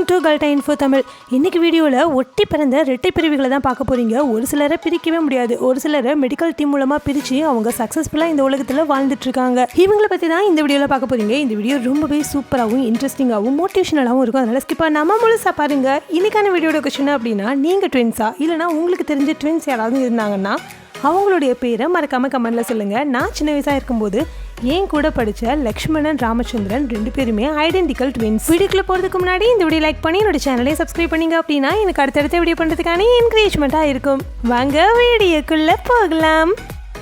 Welcome to கல்டா info Tamil. இன்னைக்கு வீடியோவில் ஒட்டி பிறந்த இரட்டை பிரிவுகளை தான் பார்க்க போகிறீங்க. ஒரு சிலரை பிரிக்கவே முடியாது, ஒரு சிலரை மெடிக்கல் டீம் மூலமாக பிரித்து அவங்க சக்ஸஸ்ஃபுல்லாக இந்த உலகத்தில் வாழ்ந்துட்டுருக்காங்க. இவங்களை பற்றி தான் இந்த வீடியோவில் பார்க்க போகிறீங்க. இந்த வீடியோ ரொம்பவே சூப்பராகவும் இன்ட்ரெஸ்டிங்காகவும் மோட்டிவேஷனலாகவும் இருக்கும். அதனால் ஸ்கிப்பாக நம்ம முழுசாக பாருங்கள். இன்னைக்கான வீடியோட கொஸ்டின் அப்படின்னா, நீங்கள் ட்வின்ஸா இல்லைனா உங்களுக்கு தெரிஞ்ச ட்வின்ஸ் யாராவது இருந்தாங்கன்னா அவங்களுடைய பேரை மறக்காமல் கமெண்டில் சொல்லுங்கள். நான் சின்ன வயசாக இருக்கும்போது என் கூட படித்த லக்ஷ்மணன் ராமச்சந்திரன் 2 பேருமே ஐடென்டிக்கல் ட்வின்ஸ். வீடியோக்குள்ளே போகிறதுக்கு முன்னாடி இந்த வீடியோ லைக் பண்ணி என்னோட சேனலை சப்ஸ்கிரைப் பண்ணிங்க அப்படின்னா எனக்கு அடுத்தடுத்த வீடியோ பண்ணுறதுக்கான என்கரேஜ்மெண்ட்டாக இருக்கும். வாங்க வீடியோக்குள்ளே போகலாம்.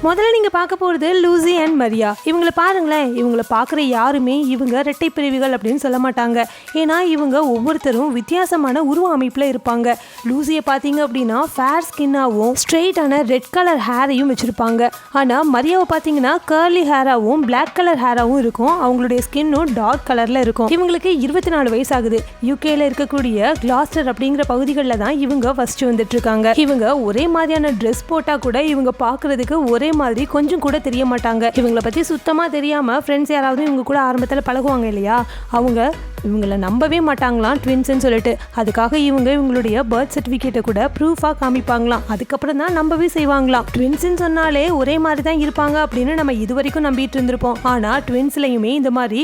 முதல்ல நீங்கள் பார்க்க போகிறது லூசி அண்ட் மரியா. இவங்களை பாருங்களேன். இவங்களை பார்க்குற யாருமே இவங்க இரட்டை பிரிவுகள் அப்படின்னு சொல்ல மாட்டாங்க. ஏன்னா இவங்க ஒவ்வொருத்தரும் வித்தியாசமான உருவ அமைப்பில் இருப்பாங்க. லூசியை பார்த்தீங்க அப்படின்னா ஃபேர் ஸ்கின்னாகவும் ஸ்ட்ரெயிட்டான ரெட் கலர் ஹேரையும் வச்சுருப்பாங்க. ஆனால் மரியாவை பார்த்தீங்கன்னா கர்லி ஹேராகவும் பிளாக் கலர் ஹேராகவும் இருக்கும். அவங்களுடைய ஸ்கின்னும் டார்க் கலரில் இருக்கும். இவங்களுக்கு 24 வயசு ஆகுது. யூகேல இருக்கக்கூடிய கிளாஸ்டர் அப்படிங்கிற பகுதிகளில் தான் இவங்க வசிச்சு வந்துட்டு இருக்காங்க. இவங்க ஒரே மாதிரியான ட்ரெஸ் போட்டால் கூட இவங்க பார்க்குறதுக்கு ஒரே மாதிரி கொஞ்சம் கூட தெரிய மாட்டாங்க. இவங்களை பற்றி சுத்தமாக தெரியாமல் ஃப்ரெண்ட்ஸ் யாராவது இவங்க கூட ஆரம்பத்தில் பழகுவாங்க இல்லையா, அவங்க இவங்களை நம்பவே மாட்டாங்களாம் ட்வின்ஸ்ன்னு சொல்லிட்டு. அதுக்காக இவங்களுடைய பர்த் சர்டிஃபிகேட்டை கூட ப்ரூஃபாக காமிப்பாங்களாம். அதுக்கப்புறம் தான் நம்பவே செய்வாங்களாம். ட்வின்ஸ்ன்னு சொன்னாலே ஒரே மாதிரி தான் இருப்பாங்க அப்படின்னு நம்ம இது வரைக்கும் நம்பிட்டு இருந்திருப்போம். ஆனால் ட்வின்ஸ்லையுமே இந்த மாதிரி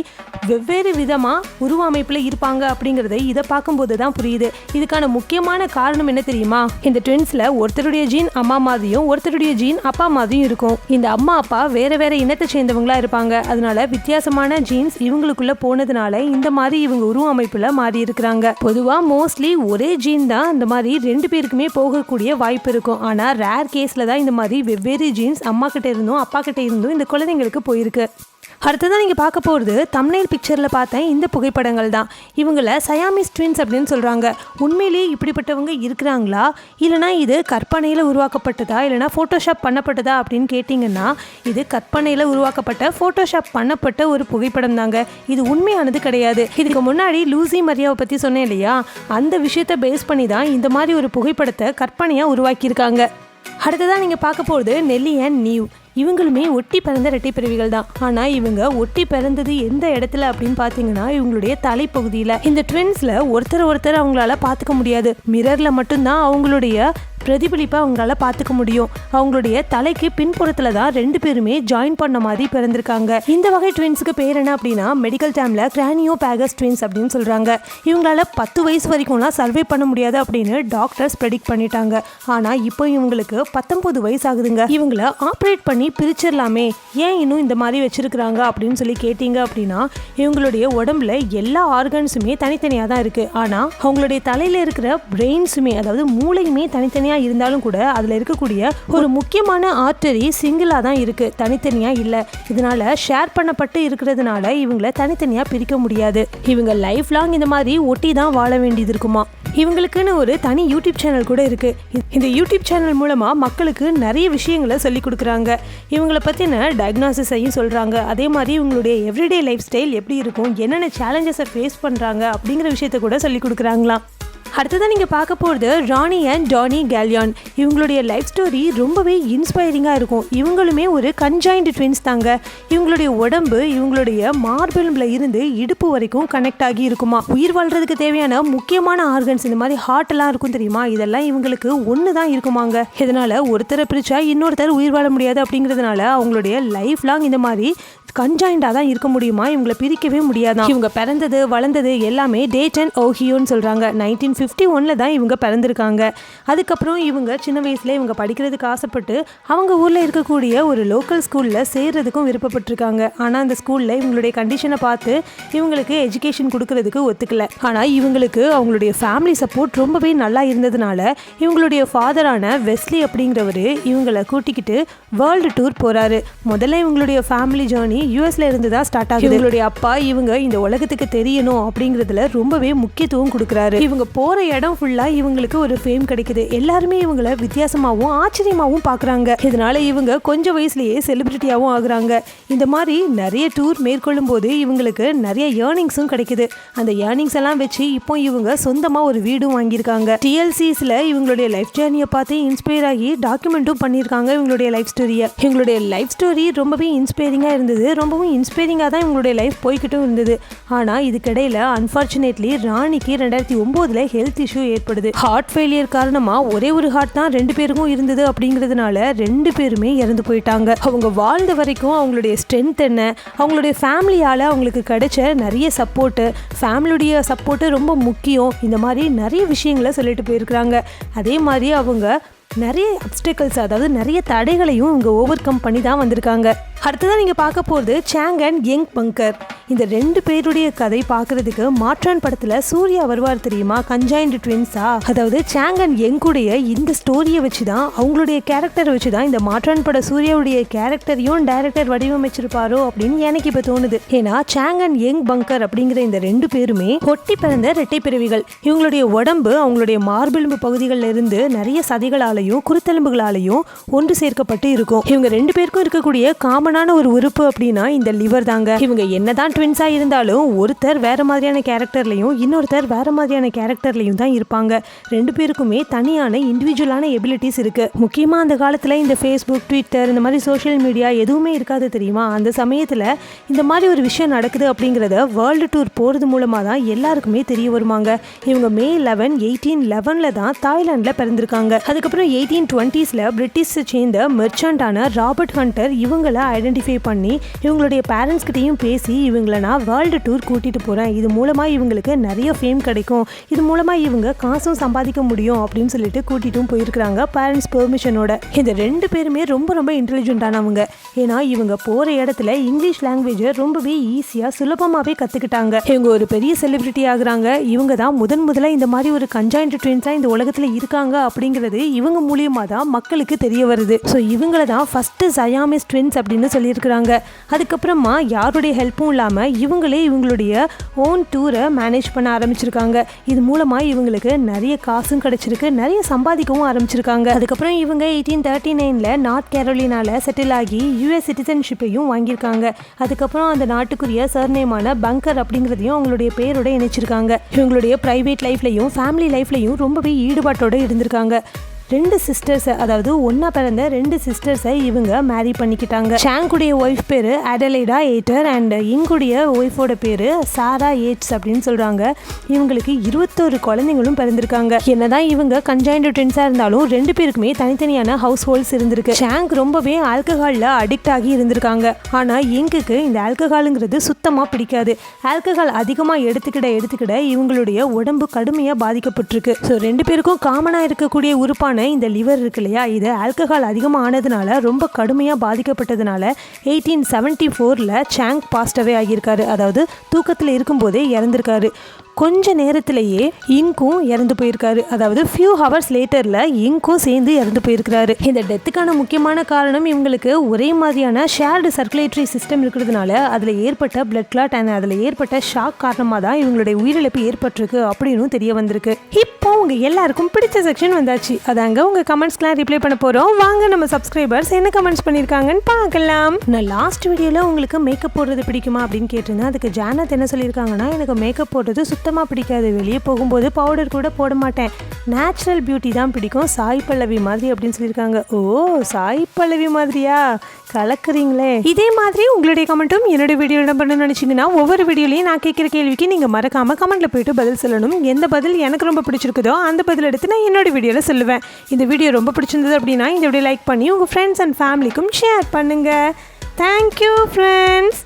வெவ்வேறு விதமாக உருவ அமைப்பில் இருப்பாங்க அப்படிங்கிறத இதை பார்க்கும்போது தான் புரியுது. இதுக்கான முக்கியமான காரணம் என்ன தெரியுமா? இந்த ட்வின்ஸில் ஒருத்தருடைய ஜீன் அம்மா மாதிரியும் ஒருத்தருடைய ஜீன் அப்பா மாதிரியும் இருக்கும். இந்த அம்மா அப்பா வேற வேற இனத்தை சேர்ந்தவங்களா இருப்பாங்க. அதனால வித்தியாசமான ஜீன்ஸ் இவங்களுக்குள்ள போனதுனால இந்த மாதிரி இவங்க உருவ அமைப்புல மாறி இருக்கிறாங்க. பொதுவா மோஸ்ட்லி ஒரே ஜீன் தான் இந்த மாதிரி 2 பேருக்குமே போகக்கூடிய வாய்ப்பு இருக்கும். ஆனா ரேர் கேஸ்ல தான் இந்த மாதிரி வெவ்வேறு ஜீன்ஸ் அம்மா கிட்ட இருந்தும் அப்பா கிட்ட இருந்தும் இந்த குழந்தைங்களுக்கு போயிருக்கு. அடுத்ததான் நீங்கள் பார்க்க போகிறது தம்ப்நெயில் பிக்சரில் பார்த்தேன் இந்த புகைப்படங்கள் தான். இவங்களை சயாமிஸ் ட்வின்ஸ் அப்படின்னு சொல்கிறாங்க. உண்மையிலேயே இப்படிப்பட்டவங்க இருக்கிறாங்களா, இல்லைனா இது கற்பனையில் உருவாக்கப்பட்டதா, இல்லைனா ஃபோட்டோஷாப் பண்ணப்பட்டதா அப்படின்னு கேட்டிங்கன்னா இது கற்பனையில் உருவாக்கப்பட்ட ஃபோட்டோஷாப் பண்ணப்பட்ட ஒரு புகைப்படம் தாங்க. இது உண்மையானது கிடையாது. இதுக்கு முன்னாடி லூசி மரியாவை பற்றி சொன்னேன் இல்லையா, அந்த விஷயத்தை பேஸ் பண்ணி தான் இந்த மாதிரி ஒரு புகைப்படத்தை கற்பனையாக உருவாக்கியிருக்காங்க. அடுத்ததான் நீங்கள் பார்க்க போகிறது நெல்லி அண்ட் நியூ. இவங்களுமே ஒட்டி பிறந்த இரட்டை பிறவிகள் தான். ஆனால் இவங்க ஒட்டி பிறந்தது எந்த இடத்துல அப்படின்னு பார்த்தீங்கன்னா இவங்களுடைய தலைப்பகுதியில். இந்த ட்வின்ஸில் ஒருத்தர் அவங்களால பார்த்துக்க முடியாது. மிரரில் மட்டும்தான் அவங்களுடைய பிரதிபலிப்பை அவங்களால பார்த்துக்க முடியும். அவங்களுடைய தலைக்கு பின்புறத்தில் தான் 2 பேருமே ஜாயின் பண்ண மாதிரி பிறந்திருக்காங்க. இந்த வகை ட்வின்ஸுக்கு பேர் என்ன அப்படின்னா மெடிக்கல் டேமில் கிரானியோபேகஸ் ட்வின்ஸ் அப்படின்னு சொல்கிறாங்க. இவங்களால 10 வயசு வரைக்கும்லாம் சர்வே பண்ண முடியாது அப்படின்னு டாக்டர்ஸ் ப்ரெடிக்ட் பண்ணிட்டாங்க. ஆனால் இப்போ இவங்களுக்கு 19 வயசு ஆகுதுங்க. இவங்களை ஆப்ரேட் பண்ணி பிரிச்சிடலாமே, ஏன் இன்னும் இந்த மாதிரி வச்சிருக்கிறாங்க அப்படின்னு சொல்லி கேட்டீங்க அப்படின்னா இவங்களுடைய உடம்புல எல்லா ஆர்கன்ஸுமே தனித்தனியாக தான் இருக்குது. ஆனால் அவங்களுடைய தலையில் இருக்கிற பிரெயின்ஸுமே, அதாவது மூளையுமே தனித்தனியாக இருந்தாலும் கூட அதில் இருக்கக்கூடிய ஒரு முக்கியமான ஆர்டரி சிங்கிளாக தான் இருக்குது, தனித்தனியாக இல்லை. இதனால ஷேர் பண்ணப்பட்டு இருக்கிறதுனால இவங்களை தனித்தனியாக பிரிக்க முடியாது. இவங்க லைஃப் லாங் இந்த மாதிரி ஒட்டி தான் வாழ வேண்டியது இருக்குமா. இவங்களுக்குன்னு ஒரு தனி யூடியூப் சேனல் கூட இருக்குது. இந்த யூடியூப் சேனல் மூலமாக மக்களுக்கு நிறைய விஷயங்களை சொல்லி கொடுக்குறாங்க. இவங்களை பற்றின டயக்னாசிஸையும் சொல்கிறாங்க. அதே மாதிரி இவங்களுடைய எவ்ரிடே லைஃப் ஸ்டைல் எப்படி இருக்கும், என்னென்ன சேலஞ்சஸை ஃபேஸ் பண்ணுறாங்க அப்படிங்கிற விஷயத்த கூட சொல்லி கொடுக்குறாங்களாம். அடுத்ததான் நீங்கள் பார்க்க போகிறது ராணி அண்ட் டானி கேல்யான். இவங்களுடைய லைஃப் ஸ்டோரி ரொம்பவே இன்ஸ்பைரிங்காக இருக்கும். இவங்களுமே ஒரு கன்ஜாயின்ட் ட்வின்ஸ் தாங்க. இவங்களுடைய உடம்பு இவங்களுடைய மார்பிளில் இருந்து இடுப்பு வரைக்கும் கனெக்ட் ஆகி இருக்குமா. உயிர் வாழ்றதுக்கு தேவையான முக்கியமான ஆர்கன்ஸ் இந்த மாதிரி ஹார்ட்லாம் இருக்கும் தெரியுமா, இதெல்லாம் இவங்களுக்கு ஒன்று தான் இருக்குமாங்க. இதனால் ஒருத்தரை பிரித்தா இன்னொருத்தர் உயிர் வாழ முடியாது அப்படிங்கிறதுனால அவங்களுடைய லைஃப் லாங் இந்த மாதிரி கன்ஜாயிண்டாக தான் இருக்க முடியுமா, இவங்களை பிரிக்கவே முடியாதான். இவங்க பிறந்தது வளர்ந்தது எல்லாமே டேட்டன் ஓஹியோன்னு சொல்கிறாங்க. 1951 தான் இவங்க பிறந்திருக்காங்க. அதுக்கப்புறம் இவங்க சின்ன வயசில் இவங்க படிக்கிறதுக்கு ஆசைப்பட்டு அவங்க ஊரில் இருக்கக்கூடிய ஒரு லோக்கல் ஸ்கூலில் சேர்றதுக்கும் விருப்பப்பட்டிருக்காங்க. ஆனால் அந்த ஸ்கூலில் இவங்களுடைய கண்டிஷனை பார்த்து இவங்களுக்கு எஜுகேஷன் கொடுக்கறதுக்கு ஒத்துக்கல. ஆனால் இவங்களுக்கு அவங்களுடைய ஃபேமிலி சப்போர்ட் ரொம்பவே நல்லா இருந்ததுனால இவங்களுடைய ஃபாதரான வெஸ்லி அப்படிங்கிறவர் இவங்களை கூட்டிக்கிட்டு வேர்ல்டு டூர் போகிறாரு. முதல்ல இவங்களுடைய ஃபேமிலி ஜேர்னி யூஎஸ்ல இருந்து தான் ஸ்டார்ட் ஆகுது. இவங்களுடைய அப்பா இவங்க இந்த உலகத்துக்கு தெரியணும் அப்படிங்கிறதுல ரொம்பவே முக்கியத்துவம் கொடுக்குறாரு. இவங்க போற போகிற இடம் ஃபுல்லாக இவங்களுக்கு ஒரு ஃபேம் கிடைக்குது. எல்லாருமே இவங்களை வித்தியாசமாகவும் ஆச்சரியமாகவும் பார்க்குறாங்க. இதனால இவங்க கொஞ்சம் வயசுலேயே செலிபிரிட்டியாகவும் ஆகுறாங்க. இந்த மாதிரி நிறைய டூர் மேற்கொள்ளும் போது இவங்களுக்கு நிறைய ஏர்னிங்ஸும் கிடைக்குது. அந்த ஏர்னிங்ஸ் எல்லாம் வச்சு இப்போ இவங்க சொந்தமாக ஒரு வீடும் வாங்கியிருக்காங்க. TLCஸில் இவங்களுடைய லைஃப் ஜேர்னியை பார்த்து இன்ஸ்பயர் ஆகி டாக்குமெண்ட்டும் பண்ணியிருக்காங்க இவங்களுடைய லைஃப் ஸ்டோரியை. இவங்களுடைய லைஃப் ஸ்டோரி ரொம்பவே இன்ஸ்பைரிங்காக இருந்தது. ரொம்பவும் இன்ஸ்பைரிங்காக தான் இவங்களுடைய லைஃப் போய்கிட்டும் இருந்தது. ஆனால் இதுக்கிடையில் அன்ஃபார்ச்சுனேட்லி ராணிக்கு 2009 ஹெல்த் இஷ்யூ ஏற்படுது. ஹார்ட் ஃபெயிலியர் காரணமாக ஒரே ஒரு ஹார்ட் தான் 2 பேருக்கும் இருந்தது. அப்படிங்கிறதுனால 2 பேருமே இறந்து போயிட்டாங்க. அவங்க வாழ்ந்த வரைக்கும் அவங்களுடைய ஸ்ட்ரென்த் என்ன, அவங்களுடைய ஃபேமிலியால் அவங்களுக்கு கிடைச்ச நிறைய சப்போர்ட்டு, ஃபேமிலியுடைய சப்போர்ட்டு ரொம்ப முக்கியம். இந்த மாதிரி நிறைய விஷயங்களை சொல்லிட்டு போயிருக்கிறாங்க. அதே மாதிரி அவங்க நிறைய அப்டக்கிள்ஸ், அதாவது நிறைய தடைகளையும் இவங்க ஓவர் கம் பண்ணி தான் வந்திருக்காங்க. அடுத்ததான் நீங்கள் பார்க்க போகிறது சாங் அண்ட் யங் பங்கர். இந்த 2 பேருடைய கதை பார்க்குறதுக்கு மாற்றான் படத்தில் சூர்யா வருவார் தெரியுமா, கன்ஜாயின்டு ட்வின்ஸா. அதாவது சாங் அண்ட் யங்குடைய இந்த ஸ்டோரியை வச்சு தான், அவங்களுடைய கேரக்டரை வச்சு தான் இந்த மாற்றான் பட சூர்யாவுடைய கேரக்டரையும் டைரக்டர் வடிவமைச்சிருப்பாரோ அப்படின்னு எனக்கு இப்போ தோணுது. ஏன்னா சாங் அண்ட் யங் பங்கர் அப்படிங்கிற இந்த 2 பேருமே ஒட்டி பிறந்த இரட்டை பிறவிகள். இவங்களுடைய உடம்பு அவங்களுடைய மார்பெலும்பு பகுதிகளில் இருந்து நிறைய சதைகளாலையும் குருத்தெலும்புகளாலையும் ஒன்று சேர்க்கப்பட்டு இருக்கும். இவங்க 2 பேருக்கும் இருக்கக்கூடிய காமனான ஒரு உறுப்பு அப்படின்னா இந்த லிவர் தாங்க. இவங்க என்னதான் ட்வின்ஸா இருந்தாலும் ஒருத்தர் வேற மாதிரியான கேரக்டர்லையும் இன்னொருத்தர் வேற மாதிரியான கேரக்டர்லையும் தான் இருப்பாங்க. 2 பேருக்குமே தனியான இண்டிவிஜுவலான எபிலிட்டிஸ் இருக்கு. முக்கியமா அந்த காலத்துல இந்த ஃபேஸ்புக், ட்விட்டர், இந்த மாதிரி சோஷியல் மீடியா எதுவுமே இருக்காது தெரியுமா. அந்த சமயத்துல இந்த மாதிரி ஒரு விஷயம் நடக்குது அப்படிங்கிறத வேர்ல்டு டூர் போறது மூலமா தான் எல்லாருக்குமே தெரிய வருவாங்க. இவங்க May 11, 1811 தான் தாய்லாந்துல பிறந்திருக்காங்க. அதுக்கப்புறம் 1820s பிரிட்டிஷை சேர்ந்த மெர்ச்சண்டான ராபர்ட் ஹண்டர் இவங்களை ஐடென்டிஃபை பண்ணி இவங்களுடைய பேரண்ட்ஸ் கிட்டையும் பேசி இவங்களை நான் வேர்ல்டு டூர் கூட்டிட்டு போறேன், இது மூலமா இவங்களுக்கு நிறைய ஃபேம் கிடைக்கும், இது மூலமா இவங்க காசும் சம்பாதிக்க முடியும் அப்படின்னு சொல்லிட்டு கூட்டிட்டும் போயிருக்கிறாங்க பேரண்ட்ஸ் பெர்மிஷனோட. இந்த 2 பேருமே ரொம்ப ரொம்ப இன்டெலிஜென்ட்டானவங்க. ஏன்னா இவங்க போற இடத்துல இங்கிலீஷ் லாங்குவேஜை ரொம்பவே ஈஸியா சுலபமாவே கத்துக்கிட்டாங்க. இவங்க ஒரு பெரிய செலிபிரிட்டி ஆகுறாங்க. இவங்க தான் முதல்ல இந்த மாதிரி ஒரு கன்ஜாயின்ட் ட்வின்ஸா இந்த உலகத்துல இருக்காங்க அப்படிங்கிறது இவங்க மூலியமா தான் மக்களுக்கு தெரிய வருது. ஸோ இவங்களை தான் ஃபர்ஸ்ட் சயாமிஸ் ட்வின்ஸ் அப்படின்னு சொல்லியிருக்கிறாங்க. அதுக்கப்புறமா யாருடைய ஹெல்ப்பும் இல்லாமல் இவங்களே இவங்களுடைய ஓன் டூரை மேனேஜ் பண்ண ஆரம்பிச்சிருக்காங்க. இது மூலமாக இவங்களுக்கு நிறைய காசும் கிடைச்சிருக்கு, நிறைய சம்பாதிக்கவும் ஆரம்பிச்சிருக்காங்க. அதுக்கப்புறம் இவங்க 1839 நார்த் கேரோலினால செட்டில் ஆகி US சிட்டிசன்ஷிப்பையும் வாங்கியிருக்காங்க. அதுக்கப்புறம் அந்த நாட்டுக்குரிய சர்நேமான பங்கர் அப்படிங்கிறதையும் அவங்களுடைய பேரோட இணைச்சிருக்காங்க. இவங்களுடைய ப்ரைவேட் லைஃப்லையும் ஃபேமிலி லைஃப்லையும் ரொம்பவே ஈடுபாட்டோடு இருந்திருக்காங்க. 2 சிஸ்டர்ஸை, அதாவது ஒன்றா பிறந்த 2 சிஸ்டர்ஸை இவங்க மேரி பண்ணிக்கிட்டாங்க. சாங்குடைய ஒய்ஃப் பேர் அடலைடா ஏட்டர் அண்ட் இங்குடைய ஒய்ஃபோட பேர் சாரா ஏட்ஸ் அப்படின்னு சொல்கிறாங்க. இவங்களுக்கு 21 குழந்தைங்களும் பிறந்திருக்காங்க. என்னதான் இவங்க கன்ஜாயின்டு ட்வின்ஸாக இருந்தாலும் 2 பேருக்குமே தனித்தனியான ஹவுஸ் ஹோல்ட்ஸ் இருந்திருக்கு. சாங் ரொம்பவே ஆல்கஹாலில் அடிக்ட் ஆகி இருந்திருக்காங்க. ஆனால் இங்குக்கு இந்த ஆல்கஹாலுங்கிறது சுத்தமாக பிடிக்காது. ஆல்கஹால் அதிகமாக எடுத்துக்கிட இவங்களுடைய உடம்பு கடுமையாக பாதிக்கப்பட்டிருக்கு. ஸோ 2 பேருக்கும் காமனாக இருக்கக்கூடிய உறுப்பான இந்த லிவர் இருக்கு இல்லையா, இது ஆல்கஹால் அதிகமாக ஆனதுனால ரொம்ப கடுமையாக பாதிக்கப்பட்டதுனால 1874 சாங் பாஸ்ட் அவே ஆகியிருக்காரு. அதாவது தூக்கத்தில் இருக்கும்போதே இறந்திருக்காரு. கொஞ்ச நேரத்திலேயே இங்கும் இறந்து போயிருக்காரு. அதாவது ஃபியூ ஹவர்ஸ் லேட்டரில் இங்கும் சேர்ந்து இறந்து போயிருக்கிறாரு. இந்த டெத்துக்கான முக்கியமான காரணம் இவங்களுக்கு ஒரே மாதிரியான ஷேர்டு சர்க்குலேட்டரி சிஸ்டம் இருக்கிறதுனால அதில் ஏற்பட்ட பிளட் கிளாட் அண்ட் அதில் ஏற்பட்ட ஷாக் காரணமாக தான் இவங்களுடைய உயிரிழப்பு ஏற்பட்டிருக்கு அப்படின்னு தெரிய வந்திருக்கு. இப்போ உங்க எல்லாருக்கும் பிடிச்ச செக்ஷன் வந்தாச்சு. அதாங்க உங்க கமெண்ட்ஸ்லாம் ரிப்ளை பண்ண போகிறோம். வாங்க நம்ம சப்ஸ்கிரைபர்ஸ் என்ன கமெண்ட்ஸ் பண்ணியிருக்காங்கன்னு பார்க்கலாம். நான் லாஸ்ட் வீடியோவில் உங்களுக்கு மேக்கப் போடுறது பிடிக்குமா அப்படின்னு கேட்டிருந்தேன். அதுக்கு ஜானத் என்ன சொல்லியிருக்காங்கன்னா, எனக்கு மேக்கப் போடுறது சுத்தமாக பிடிக்காது, வெளியே போகும்போது பவுடர் கூட போட மாட்டேன், நேச்சுரல் பியூட்டி தான் பிடிக்கும், சாய் பல்லவி மாதிரி அப்படின்னு சொல்லியிருக்காங்க. ஓ, சாய் பல்லவி மாதிரியா, கலக்குறீங்களே. இதே மாதிரி உங்களுடைய கமெண்ட்டும் என்னுடைய வீடியோ பண்ணணும்னு நினச்சிங்கன்னா ஒவ்வொரு வீடியோலையும் நான் கேட்குற கேள்விக்கு நீங்கள் மறக்காமல் கமெண்ட்டில் போயிட்டு பதில் சொல்லணும். எந்த பதில் எனக்கு ரொம்ப பிடிச்சிருக்குதோ அந்த பதில் எடுத்து நான் என்னோட வீடியோவில் சொல்லுவேன். இந்த வீடியோ ரொம்ப பிடிச்சிருந்தது அப்படின்னா இந்த வீடியோ லைக் பண்ணி உங்கள் ஃப்ரெண்ட்ஸ் அண்ட் ஃபேமிலிக்கும் ஷேர் பண்ணுங்கள். Thank you friends.